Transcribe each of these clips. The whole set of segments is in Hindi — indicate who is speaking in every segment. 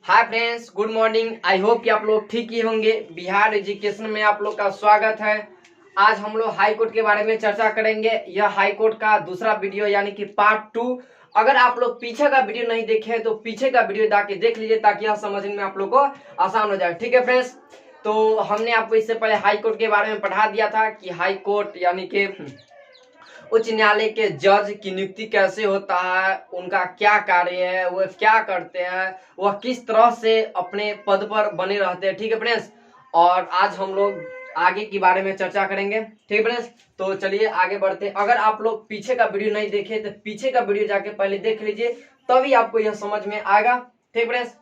Speaker 1: Hi friends, good morning. I hope कि आप लोग ठीक ही होंगे। बिहार एजुकेशन में आप लोग का स्वागत है। आज हम लोग हाई कोर्ट के बारे में चर्चा करेंगे। यह हाई कोर्ट का दूसरा वीडियो यानी कि पार्ट 2। अगर आप लोग पीछे का वीडियो नहीं देखे तो पीछे का वीडियो जाके देख लीजिए ताकि यह समझने में आप लोग को आसान हो जाए। ठीक है फ्रेंड्स, तो हमने आपको इससे पहले हाई कोर्ट के बारे में पढ़ा दिया था कि हाई कोर्ट यानी कि उच्च न्यायालय के जज की नियुक्ति कैसे होता है, उनका क्या कार्य है, वह क्या करते हैं, वह किस तरह से अपने पद पर बने रहते हैं। ठीक है फ्रेंड्स, और आज हम लोग आगे के बारे में चर्चा करेंगे। ठीक है फ्रेंड्स, तो चलिए आगे बढ़ते हैं। अगर आप लोग पीछे का वीडियो नहीं देखे तो पीछे का वीडियो जाके पहले देख लीजिए, तभी आपको यह समझ में आएगा। ठीक फ्रेंड्स,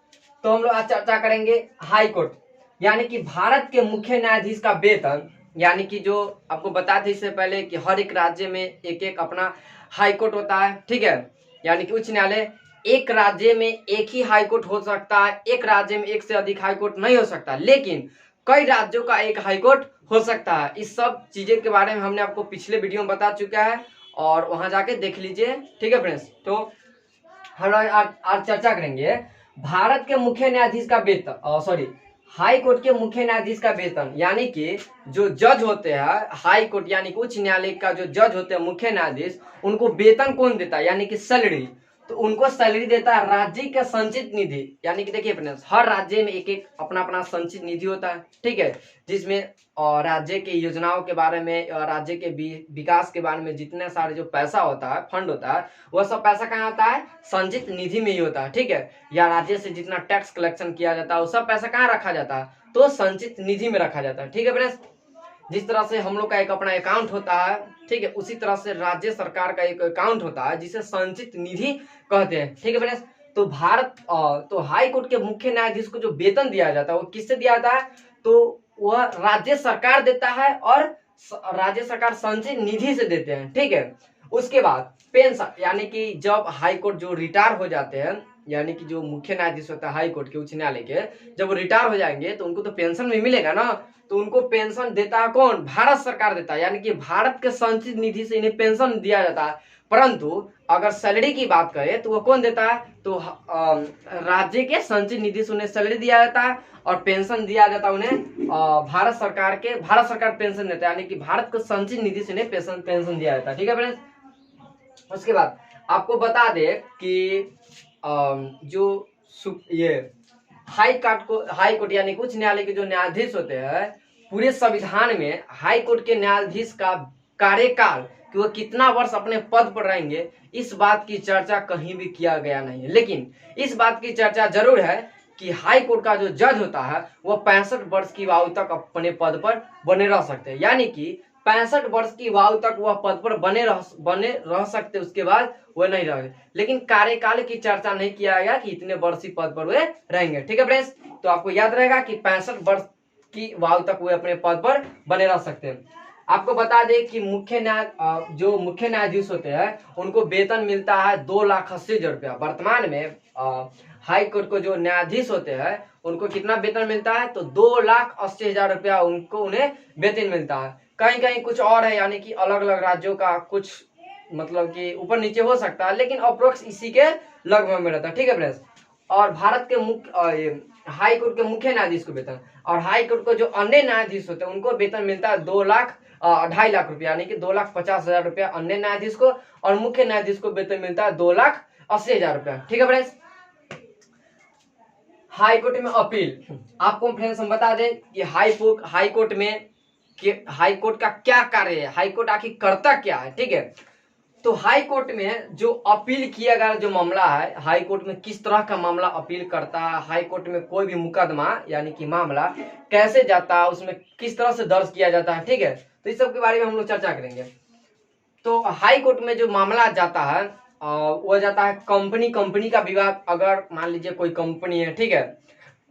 Speaker 1: तो हम लोग आज चर्चा करेंगे हाई कोर्ट यानी कि भारत के मुख्य न्यायाधीश का वेतन। यानी कि जो आपको बता थे इससे पहले कि हर एक राज्य में एक एक अपना हाई कोर्ट होता है। ठीक है, यानी कि उच्च न्यायालय एक राज्य में एक ही हाई कोर्ट हो सकता है, एक राज्य में एक से अधिक हाई कोर्ट नहीं हो सकता, लेकिन कई राज्यों का एक हाई कोर्ट हो सकता है। इस सब चीजें के बारे में हमने आपको पिछले वीडियो में बता चुका है और वहां जाके देख लीजिए। ठीक है फ्रेंड्स, तो हम आज चर्चा करेंगे भारत के मुख्य न्यायाधीश का वेतन, हाई कोर्ट के मुख्य न्यायाधीश का वेतन। यानी कि जो जज होते हैं हाई कोर्ट यानी कि उच्च न्यायालय का जो जज होते हैं मुख्य न्यायाधीश, उनको वेतन कौन देता है यानी कि सैलरी। तो उनको सैलरी देता है राज्य का संचित निधि। यानी कि देखिए फ्रेंड्स, हर राज्य में एक एक अपना अपना संचित निधि होता है। ठीक है, जिसमें राज्य के योजनाओं के बारे में, राज्य के विकास के बारे में जितने सारे जो पैसा होता है, फंड होता है, वह सब पैसा कहाँ होता है? संचित निधि में ही होता है। ठीक है, या राज्य से जितना टैक्स कलेक्शन किया जाता है वो सब पैसा कहाँ रखा जाता है? तो संचित निधि में रखा जाता है। ठीक है फ्रेंड्स, जिस तरह से हम लोग का एक अपना अकाउंट होता है, ठीक है, उसी तरह से राज्य सरकार का एक अकाउंट होता है जिसे संचित निधि कहते हैं। ठीक है फ्रेंड्स, तो हाई कोर्ट के मुख्य न्यायाधीश को जो वेतन दिया जाता है वो किससे दिया जाता है? तो वह राज्य सरकार देता है और राज्य सरकार संचित निधि से देते हैं। ठीक है, उसके बाद पेंशन, यानी कि जब हाई कोर्ट जो रिटायर हो जाते हैं, यानी कि जो मुख्य न्यायाधीश होता है हाई कोर्ट के उच्च न्यायालय के, जब वो रिटायर हो जाएंगे तो उनको तो पेंशन भी मिलेगा ना। तो उनको पेंशन देता है कौन? भारत सरकार देता है। यानी कि भारत के संचित निधि से इन्हें पेंशन दिया जाता है। परंतु अगर सैलरी की बात करें तो वो कौन देता है? तो राज्य के संचित निधि से उन्हें सैलरी दिया जाता है और पेंशन दिया जाता है उन्हें भारत सरकार पेंशन देता है। यानी कि भारत के संचित निधि से उन्हें पेंशन दिया जाता है। ठीक है फ्रेंड्स, उसके बाद आपको बता दे कि जो ये हाई कोर्ट यानी उच्च न्यायालय के जो न्यायाधीश होते हैं, पूरे संविधान में हाई कोर्ट के न्यायाधीश का कार्यकाल कि वो कितना वर्ष अपने पद पर रहेंगे, इस बात की चर्चा कहीं भी किया गया नहीं है। लेकिन इस बात की चर्चा जरूर है कि हाई कोर्ट का जो जज होता है वह 65 वर्ष की आयु तक अपने पद पर बने रह सकते हैं। यानी कि 65 वर्ष की आयु तक वह पद पर बने रह सकते, उसके बाद वह नहीं रहे। लेकिन कार्यकाल की चर्चा नहीं किया गया कि इतने वर्ष ही पद पर वे रहेंगे। ठीक है फ्रेंड्स, तो आपको याद रहेगा कि 65 वर्ष की आयु तक वे अपने पद पर बने रह सकते हैं। आपको बता दें कि जो मुख्य न्यायाधीश होते हैं उनको वेतन मिलता है 2,80,000 रुपया। वर्तमान में हाई कोर्ट को जो न्यायाधीश होते हैं उनको कितना वेतन मिलता है? तो 2,80,000 रुपया उन्हें वेतन मिलता है। कहीं कहीं कुछ और है, यानी कि अलग अलग राज्यों का कुछ मतलब कि ऊपर नीचे हो सकता है, लेकिन अप्रोक्स इसी के लगभग में रहता है। ठीक है फ्रेंड्स, और भारत के हाई कोर्ट के मुख्य न्यायाधीश को वेतन, और हाई कोर्ट को जो अन्य न्यायाधीश होते हैं उनको वेतन मिलता है 2,50,000 रुपया, यानी कि 2,50,000 रुपया अन्य न्यायाधीश को, और मुख्य न्यायाधीश को वेतन मिलता है 2,80,000 रुपया। ठीक है फ्रेंड्स, हाई कोर्ट में अपील, आपको फ्रेंड्स हम बता दें कि हाई कोर्ट का क्या कार्य है, हाई कोर्ट आखिर करता क्या है। ठीक है, तो हाई कोर्ट में जो अपील किया गया जो मामला है, हाई कोर्ट में किस तरह का मामला अपील करता है, हाई कोर्ट में कोई भी मुकदमा यानी कि मामला कैसे जाता है, उसमें किस तरह से दर्ज किया जाता है। ठीक है, तो इस सब के बारे में हम लोग चर्चा करेंगे। तो हाई कोर्ट में जो मामला जाता है वो जाता है कंपनी का विवाद। अगर मान लीजिए कोई कंपनी है, ठीक है,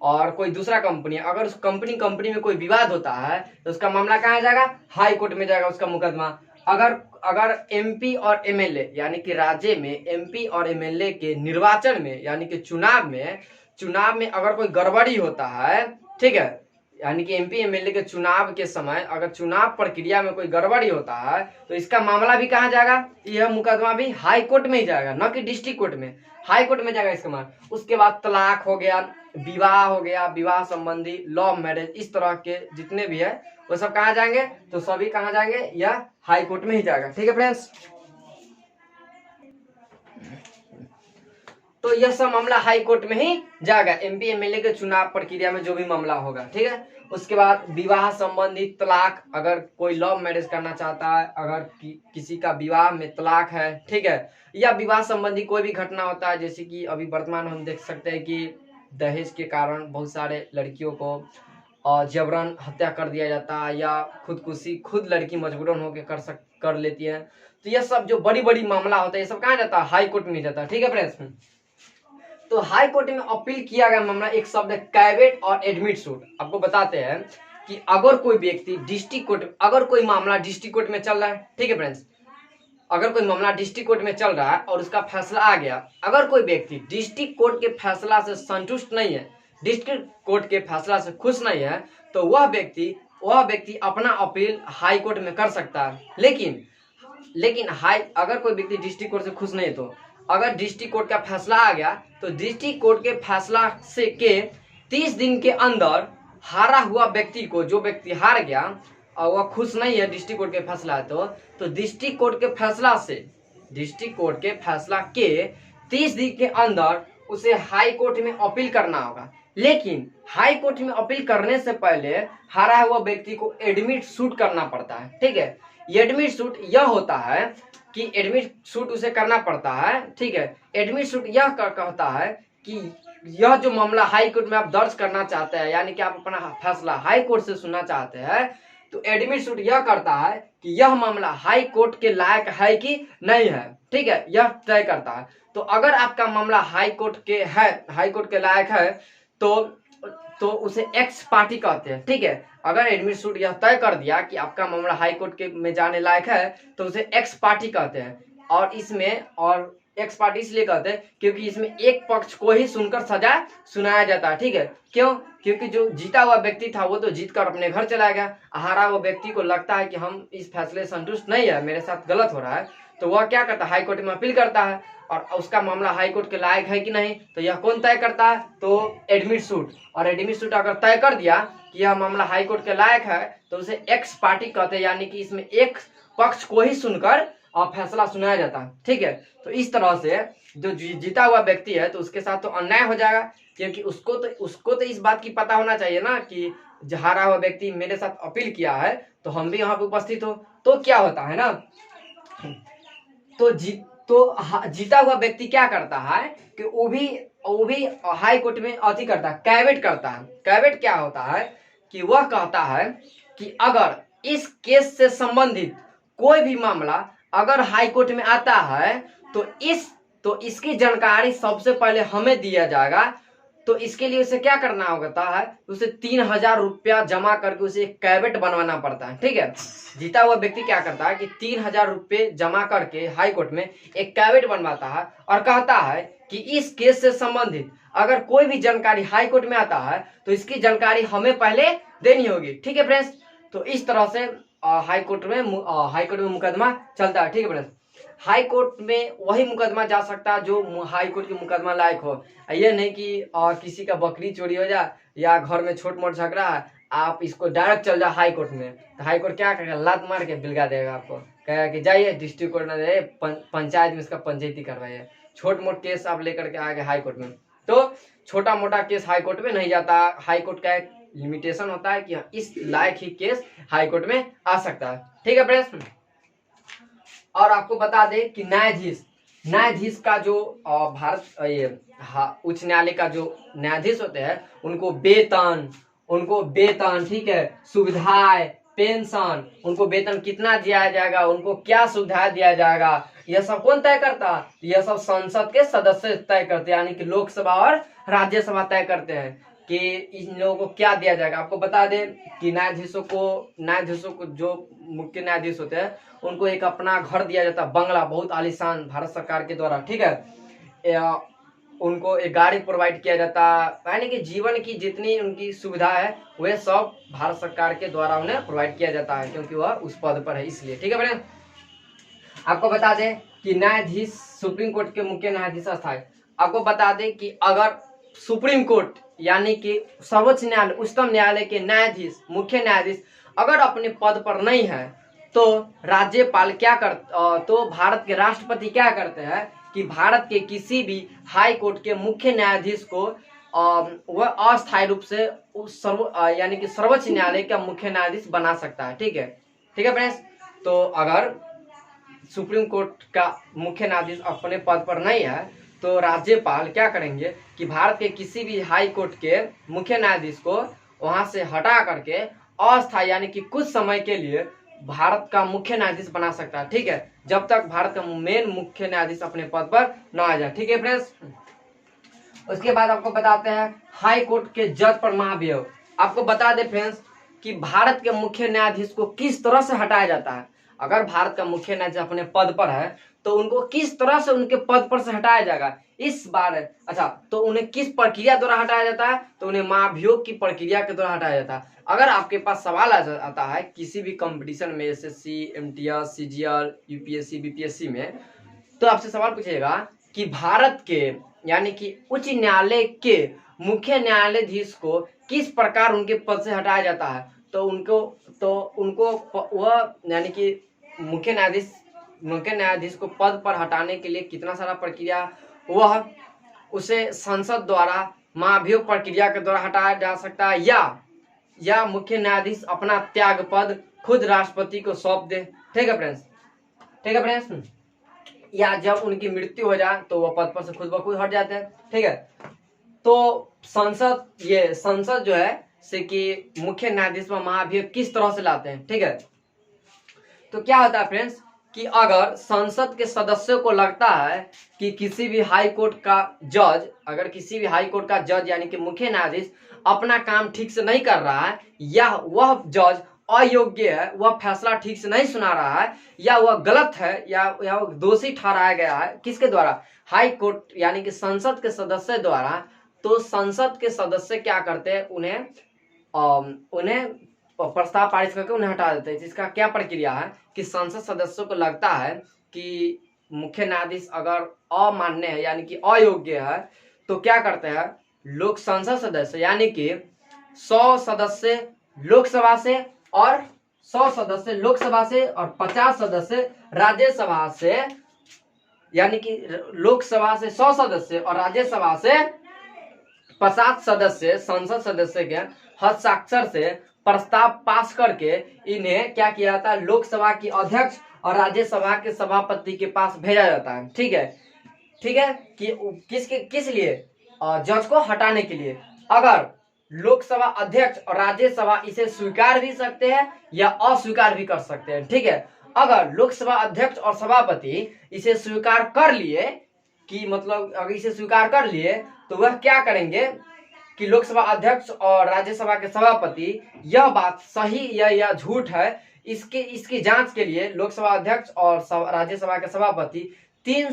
Speaker 1: और कोई दूसरा कंपनी है, अगर उस कंपनी में कोई विवाद होता है तो उसका मामला कहाँ जाएगा? हाई कोर्ट में जाएगा उसका मुकदमा। अगर एमपी और एमएलए यानी कि राज्य में एमपी और एमएलए के निर्वाचन में यानी कि चुनाव में अगर कोई गड़बड़ी होता है, ठीक है, यानी कि एमपी एमएलए के चुनाव के समय अगर चुनाव प्रक्रिया में कोई गड़बड़ी होता है तो इसका मामला भी कहाँ जाएगा? यह मुकदमा भी हाई कोर्ट में ही जाएगा, न कि डिस्ट्रिक्ट कोर्ट में, हाई कोर्ट में जाएगा इसका मामला। उसके बाद तलाक हो गया, विवाह हो गया, विवाह संबंधी, लव मैरिज, इस तरह के जितने भी है वो सब कहाँ जाएंगे, तो सभी कहाँ जाएंगे, यह हाई कोर्ट में ही जाएगा। ठीक है फ्रेंड्स, तो यह सब मामला हाई कोर्ट में ही जाएगा, एमपी एमएलए के चुनाव प्रक्रिया में जो भी मामला होगा। ठीक है, उसके बाद विवाह संबंधी तलाक, अगर कोई लव मैरिज करना चाहता है, अगर किसी का विवाह में तलाक है, ठीक है, या विवाह संबंधी कोई भी घटना होता है, जैसे कि अभी वर्तमान हम देख सकते हैं कि दहेज के कारण बहुत सारे लड़कियों को जबरन हत्या कर दिया जाता है, या खुदकुशी खुद लड़की मजबूरन होकर कर लेती है। तो यह सब जो बड़ी बड़ी मामला होता है, ये सब कहाँ जाता है, हाई कोर्ट में जाता है। ठीक है फ्रेंड्स, तो हाई कोर्ट में अपील किया गया मामला, एक शब्द है कैवेट और एडमिट सूट। आपको बताते हैं कि अगर कोई व्यक्ति डिस्ट्रिक्ट कोर्ट, अगर कोई मामला डिस्ट्रिक्ट कोर्ट में चल रहा है, ठीक है फ्रेंड्स, अगर कोई मामला डिस्ट्रिक्ट कोर्ट में चल रहा है और उसका फैसला आ गया, अगर कोई व्यक्ति डिस्ट्रिक्ट कोर्ट के फैसला से संतुष्ट नहीं है, डिस्ट्रिक्ट कोर्ट के फैसला से खुश नहीं है, तो वह व्यक्ति अपना अपील हाई कोर्ट में कर सकता है। लेकिन अगर कोई व्यक्ति डिस्ट्रिक्ट कोर्ट से खुश नहीं है, तो अगर डिस्ट्रिक्ट कोर्ट का फैसला आ गया, तो डिस्ट्रिक्ट कोर्ट के फैसला से के 30 दिन के अंदर हारा हुआ व्यक्ति को, जो व्यक्ति हार गया और वह खुश नहीं है डिस्ट्रिक्ट कोर्ट के फैसला है, तो डिस्ट्रिक्ट कोर्ट के फैसला के 30 दिन के अंदर उसे हाई कोर्ट में अपील करना होगा। लेकिन हाई कोर्ट में अपील करने से पहले हारा हुआ व्यक्ति को एडमिट सूट करना पड़ता है। ठीक है, एडमिट सूट यह होता है कि एडमिट सूट उसे करना पड़ता है। ठीक है, एडमिट सूट यह कहता है कि यह जो मामला हाई कोर्ट में आप दर्ज करना चाहते हैं, यानी कि आप अपना फैसला हाई कोर्ट से सुनना चाहते हैं, तो एडमिट सूट यह करता है कि यह मामला हाई कोर्ट के लायक है कि नहीं है। ठीक है, यह तय करता है। तो अगर आपका मामला हाई कोर्ट के लायक है, तो उसे एक्स पार्टी कहते हैं। ठीक है, अगर एडमिट सूट यह तय कर दिया कि आपका मामला हाई कोर्ट के में जाने लायक है, तो उसे एक्स पार्टी कहते हैं। और एक्स पार्टी इसलिए कहते हैं क्योंकि इसमें एक पक्ष को ही सुनकर सजा सुनाया जाता है। ठीक है, क्यों? क्योंकि जो जीता हुआ व्यक्ति था वो तो जीत कर अपने घर चला गया, हारा हुआ व्यक्ति को लगता है कि हम इस फैसले से संतुष्ट नहीं है, मेरे साथ गलत हो रहा है, तो वह क्या करता है, हाई कोर्ट में अपील करता है, और उसका मामला हाई कोर्ट के लायक है कि नहीं, तो यह कौन तय करता है, तो एडमिट सूट। और एडमिट सूट अगर तय कर दिया कि यह मामला हाई कोर्ट के लायक है, तो उसे एक्स पार्टी कहते हैं, यानी कि इसमें एक पक्ष को ही सुनकर फैसला सुनाया जाता है। ठीक है, तो इस तरह से जो जीता हुआ व्यक्ति है, तो उसके साथ तो अन्याय हो जाएगा, क्योंकि उसको तो इस बात की पता होना चाहिए ना कि हारा हुआ व्यक्ति मेरे साथ अपील किया है, तो हम भी यहाँ पे उपस्थित हो, तो क्या होता है ना, तो जीता हुआ व्यक्ति क्या करता है कि वो भी हाई कोर्ट में अति करता है, कैवेट करता है। कैवेट क्या होता है कि वह कहता है कि अगर इस केस से संबंधित कोई भी मामला अगर हाई कोर्ट में आता है, तो इसकी जानकारी सबसे पहले हमें दिया जाएगा। तो इसके लिए उसे क्या करना होता है, उसे 3000 रुपया जमा करके उसे एक कैवेट बनवाना पड़ता है। ठीक है, जीता हुआ व्यक्ति क्या करता है कि 3000 रुपये जमा करके हाई कोर्ट में एक कैवेट बनवाता है और कहता है कि इस केस से संबंधित अगर कोई भी जानकारी हाई कोर्ट में आता है, तो इसकी जानकारी हमें पहले देनी होगी। ठीक है फ्रेंड्स, तो इस तरह से हाई कोर्ट में मुकदमा चलता है। ठीक है फ्रेंड्स, हाई कोर्ट में वही मुकदमा जा सकता है जो हाई कोर्ट के मुकदमा लायक हो। ये नहीं कि किसी का बकरी चोरी हो जाए या घर में छोट मोट झगड़ा है, आप इसको डायरेक्ट चल जाए हाई कोर्ट में, तो हाई कोर्ट क्या करेगा, लात मार के बिलगा देगा आपको, कहेगा कि जाइए डिस्ट्रिक्ट कोर्ट ना जाइए, पंचायत में इसका पंचायती करवाइए। छोट मोट केस आप लेकर के आ गए हाई कोर्ट में, तो छोटा मोटा केस हाई कोर्ट में नहीं जाता। हाई कोर्ट का एक लिमिटेशन होता है कि इस लायक ही केस हाई कोर्ट में आ सकता है। ठीक है फ्रेंड्स, और आपको बता दें कि न्यायाधीश का जो उच्च न्यायालय का जो न्यायाधीश होते हैं, उनको वेतन, ठीक है, सुविधाएं, पेंशन, उनको वेतन कितना दिया जाएगा, उनको क्या सुविधा दिया जाएगा, यह सब कौन तय करता है, यह सब संसद के सदस्य तय करते हैं, यानी कि लोकसभा और राज्यसभा तय करते हैं कि इन लोगों को क्या दिया जाएगा। आपको बता दें कि न्यायाधीशों को जो मुख्य न्यायाधीश होते हैं, उनको एक अपना घर दिया जाता है, बंगला, बहुत आलीशान, भारत सरकार के द्वारा। ठीक है, उनको एक गाड़ी प्रोवाइड किया जाता है, यानी कि जीवन की जितनी उनकी सुविधा है वह सब भारत सरकार के द्वारा उन्हें प्रोवाइड किया जाता है, क्योंकि वह उस पद पर है, इसलिए। ठीक है भाई, आपको बता दें कि न्यायाधीश सुप्रीम कोर्ट के मुख्य न्यायाधीश स्थायी। आपको बता दें कि अगर सुप्रीम कोर्ट यानी कि सर्वोच्च न्यायालय, उच्चतम न्यायालय के न्यायाधीश, मुख्य न्यायाधीश अगर अपने पद पर नहीं है तो राज्यपाल क्या कर तो भारत के राष्ट्रपति क्या करते हैं कि भारत के किसी भी हाई कोर्ट के मुख्य न्यायाधीश को वह अस्थायी रूप से यानी कि सर्वोच्च न्यायालय का मुख्य न्यायाधीश बना सकता है। ठीक है, ठीक है फ्रेंड्स। तो अगर सुप्रीम कोर्ट का मुख्य न्यायाधीश अपने पद पर नहीं है तो राज्यपाल क्या करेंगे कि भारत के किसी भी हाई कोर्ट के मुख्य न्यायाधीश को वहां से हटा करके अस्थायी यानी कि कुछ समय के लिए भारत का मुख्य न्यायाधीश बना सकता है। ठीक है, जब तक भारत का मेन मुख्य न्यायाधीश अपने पद पर न आ जाए। ठीक है फ्रेंड्स। उसके बाद आपको बताते हैं हाई कोर्ट के जज पर महाभियोग। आपको बता दे फ्रेंड्स कि भारत के मुख्य न्यायाधीश को किस तरह से हटाया जाता है। अगर भारत का मुख्य न्यायाधीश अपने पद पर है तो उनको किस तरह से उनके पद पर से हटाया जाएगा इस बार। अच्छा, तो उन्हें किस प्रक्रिया द्वारा हटाया जाता है, तो उन्हें महाभियोग की प्रक्रिया के द्वारा हटाया जाता है। अगर आपके पास सवाल आता है किसी भी कंपटीशन में, SSC, MTS, CGL, UPSC, BPSC में, तो आपसे सवाल पूछेगा कि भारत के यानी कि उच्च न्यायालय के मुख्य न्यायाधीश को किस प्रकार उनके पद से हटाया जाता है, तो उनको वह यानी कि मुख्य न्यायाधीश को पद पर हटाने के लिए कितना सारा प्रक्रिया, वह उसे संसद द्वारा महाभियोग प्रक्रिया के द्वारा हटाया जा सकता है या मुख्य न्यायाधीश अपना त्याग पद खुद राष्ट्रपति को सौंप दे। ठीक है फ्रेंड्स, ठीक है फ्रेंड्स। या जब उनकी मृत्यु हो जाए तो वह पद पर से खुद ब खुद हट जाते हैं। ठीक है, तो संसद जो है से कि मुख्य न्यायाधीश पर महाभियोग किस तरह से लाते हैं। ठीक है, तो क्या होता है फ्रेंड्स कि अगर संसद के सदस्यों को लगता है कि किसी भी हाई कोर्ट का जज यानी कि मुख्य न्यायाधीश अपना काम ठीक से नहीं कर रहा है, या वह जज अयोग्य है, वह फैसला ठीक से नहीं सुना रहा है, या वह गलत है, या वह दोषी ठहराया गया है, किसके द्वारा, हाई कोर्ट यानी कि संसद के सदस्य द्वारा, तो संसद के सदस्य क्या करते हैं, उन्हें प्रस्ताव पारित करके उन्हें हटा देते हैं। जिसका क्या प्रक्रिया है कि संसद सदस्यों को लगता है कि मुख्य न्यायाधीश अगर अमान्य है यानी कि अयोग्य है, तो क्या करते हैं, लोक संसद सदस्य यानी कि 100 सदस्य लोकसभा से और 50 सदस्य राज्यसभा से, यानी कि लोकसभा से 100 सदस्य और राज्यसभा से 50 सदस्य संसद सदस्य के हस्ताक्षर से प्रस्ताव पास करके इन्हें क्या किया जाता है, लोकसभा की अध्यक्ष और राज्यसभा के सभापति के पास भेजा जाता है। ठीक है, ठीक है, कि किस लिए, जज को हटाने के लिए। अगर लोकसभा अध्यक्ष और राज्यसभा इसे स्वीकार भी सकते हैं या अस्वीकार भी कर सकते हैं। ठीक है, अगर लोकसभा अध्यक्ष और सभापति इसे स्वीकार कर लिए कि मतलब अगर इसे स्वीकार कर लिए तो वह क्या करेंगे कि लोकसभा अध्यक्ष और राज्यसभा के सभापति यह बात सही या झूठ है इसकी जांच के लिए लोकसभा अध्यक्ष और राज्यसभा के सभापति तीन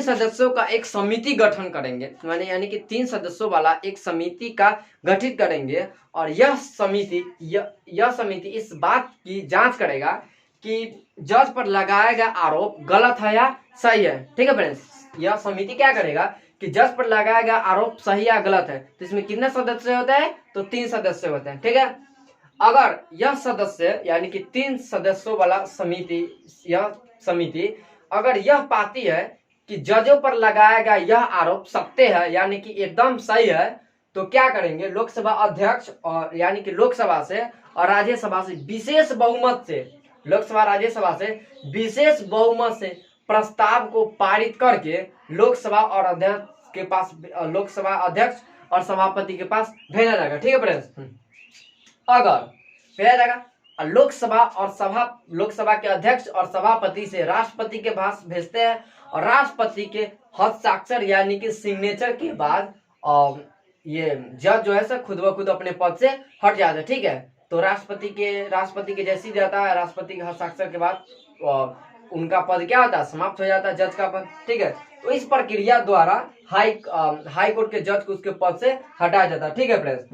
Speaker 1: सदस्यों का एक समिति गठन करेंगे, यानी कि 3 सदस्यों वाला एक समिति का गठित करेंगे। और यह समिति इस बात की जांच करेगा कि जज पर लगाया गया आरोप गलत है या सही है। ठीक है फ्रेंड्स, यह समिति क्या करेगा कि जज पर लगाया गया आरोप सही या गलत है। तो इसमें कितने सदस्य होते हैं, तो 3 सदस्य होते हैं। ठीक है, अगर यह सदस्य यानी कि 3 सदस्यों वाला समिति अगर यह पाती है कि जजों पर लगाया गया यह आरोप सत्य है यानी कि एकदम सही है, तो क्या करेंगे, लोकसभा अध्यक्ष और यानी कि लोकसभा से और राज्यसभा से विशेष बहुमत से, लोकसभा राज्यसभा से विशेष बहुमत से प्रस्ताव को पारित करके लोकसभा अध्यक्ष और सभापति के पास भेजा जाएगा। ठीक है फ्रेंड्स, अगर भेजा जाएगा लोकसभा के अध्यक्ष और सभापति से राष्ट्रपति के पास भेजते हैं और राष्ट्रपति के हस्ताक्षर यानी कि सिग्नेचर के बाद ये जज जो है सर खुद ब खुद अपने पद से हट जाता है। ठीक है, तो राष्ट्रपति के जैसी जाता है, राष्ट्रपति के हस्ताक्षर के बाद उनका पद क्या होता है, समाप्त हो जाता है जज का पद। ठीक है, तो इस प्रक्रिया द्वारा हाई कोर्ट के जज को उसके पद से हटाया जाता है। ठीक है फ्रेंड्स,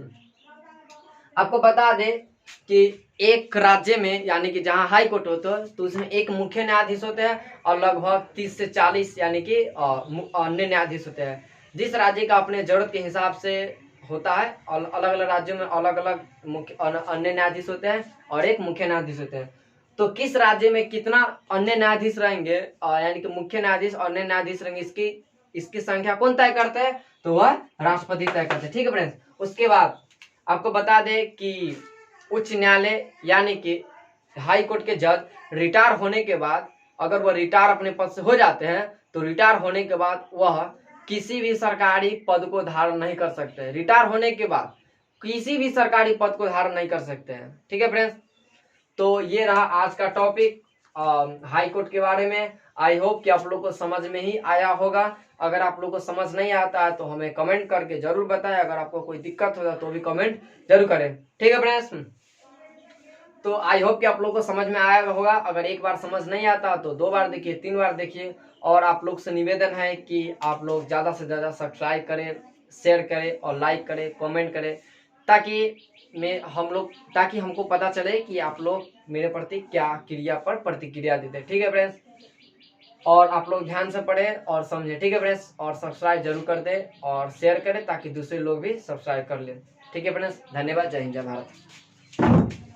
Speaker 1: आपको बता दें कि एक राज्य में यानी कि जहां हाई कोर्ट होता है तो उसमें एक मुख्य न्यायाधीश होते हैं और लगभग 30 से 40 यानी कि अन्य न्यायाधीश होते हैं। जिस राज्य का अपने जरूरत के हिसाब से होता है और अलग अलग राज्यों में अलग अलग मुख्य अन्य न्यायाधीश होते हैं और एक मुख्य न्यायाधीश होते हैं। तो किस राज्य में कितना अन्य न्यायाधीश रहेंगे यानी कि मुख्य न्यायाधीश और अन्य न्यायाधीश रहेंगे, इसकी संख्या कौन तय करता है? तो वह राष्ट्रपति तय करते हैं। ठीक है फ्रेंड्स। उसके बाद आपको बता दें कि उच्च न्यायालय यानी कि हाई कोर्ट के जज रिटायर होने के बाद, अगर वह रिटायर अपने पद से हो जाते हैं तो रिटायर होने के बाद वह किसी भी सरकारी पद को धारण नहीं कर सकते हैं। रिटायर होने के बाद किसी भी सरकारी पद को धारण नहीं कर सकते हैं। ठीक है फ्रेंड्स। तो ये रहा आज का टॉपिक हाई कोर्ट के बारे में। आई होप कि आप लोग को समझ में ही आया होगा। अगर आप लोग को समझ नहीं आता है तो हमें कमेंट करके जरूर बताएं। अगर आपको कोई दिक्कत होगा तो भी कमेंट जरूर करें। ठीक है फ्रेंड्स। तो आई होप कि आप लोग को समझ में आया होगा। अगर एक बार समझ नहीं आता तो 2 बार देखिए, 3 बार देखिए। और आप लोग से निवेदन है कि आप लोग ज़्यादा से ज़्यादा सब्सक्राइब करें, शेयर करें और लाइक करें, कमेंट करें, ताकि हमको पता चले कि आप लोग मेरे प्रति क्या क्रिया पर प्रतिक्रिया देते हैं। ठीक है फ्रेंड्स। और आप लोग ध्यान से पढ़ें और समझें। ठीक है फ्रेंड्स। और सब्सक्राइब जरूर कर दें और शेयर करें ताकि दूसरे लोग भी सब्सक्राइब कर लें। ठीक है फ्रेंड्स। धन्यवाद। जय हिंद, जय भारत।